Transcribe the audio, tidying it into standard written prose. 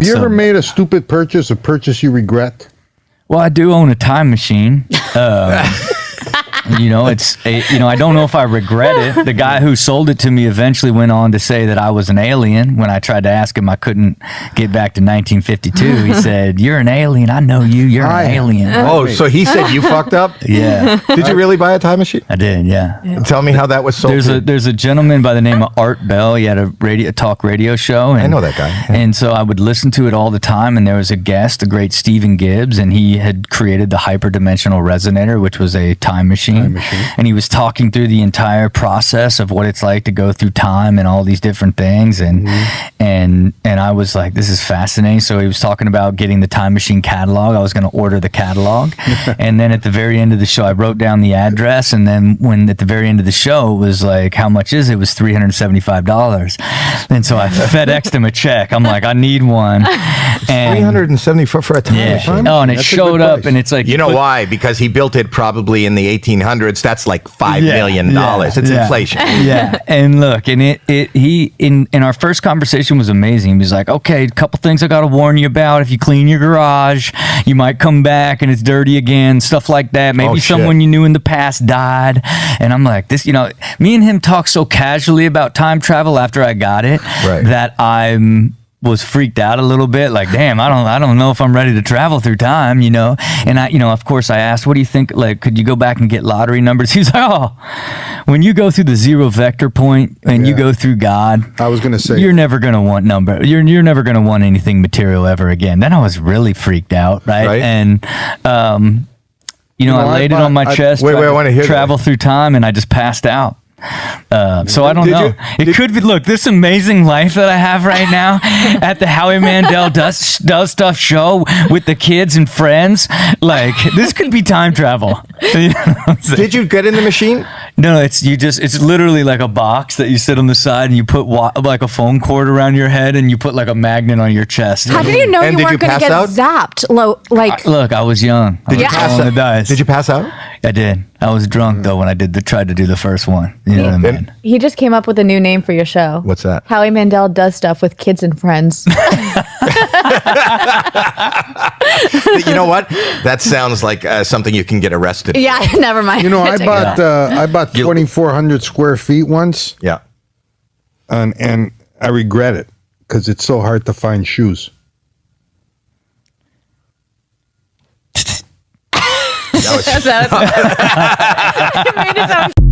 You ever made a stupid purchase, a purchase you regret? Well, I do own a time machine. I don't know if I regret it. The guy who sold it to me eventually went on to say that I was an alien. When I tried to ask him, I couldn't get back to 1952. He said, "You're an alien. I know you. You're an alien." Oh, so he said you fucked up? Yeah. Did you really buy a time machine? I did, yeah. Tell me how that was sold. There's a gentleman by the name of Art Bell. He had a talk radio show. And, I know that guy. Yeah. And so I would listen to it all the time. And there was a guest, the great Stephen Gibbs, and he had created the hyperdimensional resonator, which was a time machine. And he was talking through the entire process of what it's like to go through time and all these different things. And and I was like, this is fascinating. So he was talking about getting the time machine catalog. I was going to order the catalog. And then at the very end of the show, I wrote down the address. And then when at the very end of the show, it was like, how much is it? It was $375. And so I FedExed him a check. I'm like, I need one. And $374 for a time machine? Oh, and it showed up, and it's like, you know why? Because he built it probably in the 1800s. That's like $5 million. It's inflation. Yeah. And look, and he in our first conversation was amazing. He was like, okay, a couple things I got to warn you about. If you clean your garage, you might come back and it's dirty again, stuff like that. Maybe someone you knew in the past died. And I'm like, this, me and him talk so casually about time travel after I got it that was freaked out a little bit, like, damn, I don't know if I'm ready to travel through time, And of course I asked, what do you think, like, could you go back and get lottery numbers? He's like, oh, when you go through the zero vector point and you go through God, I was going to say, you're never going to want you're never going to want anything material ever again. Then I was really freaked out. Right. And, I laid it on my chest, I want to hear travel through time, and I just passed out. So I don't know. It could be, look, this amazing life that I have right now at the Howie Mandel does stuff show with the kids and friends. Like, this could be time travel. Did you get in the machine? No, it's literally like a box that you sit on the side and you put like a phone cord around your head and you put like a magnet on your chest. How did you know you weren't going to get zapped? Look, I was young. Did you pass out? I did. I was drunk though when I tried to do the first one. You know what I mean? He just came up with a new name for your show. What's that? Howie Mandel does stuff with kids and friends. You know what? That sounds like something you can get arrested for. Yeah, never mind. I bought 2,400 square feet once. Yeah. And I regret it because it's so hard to find shoes. That was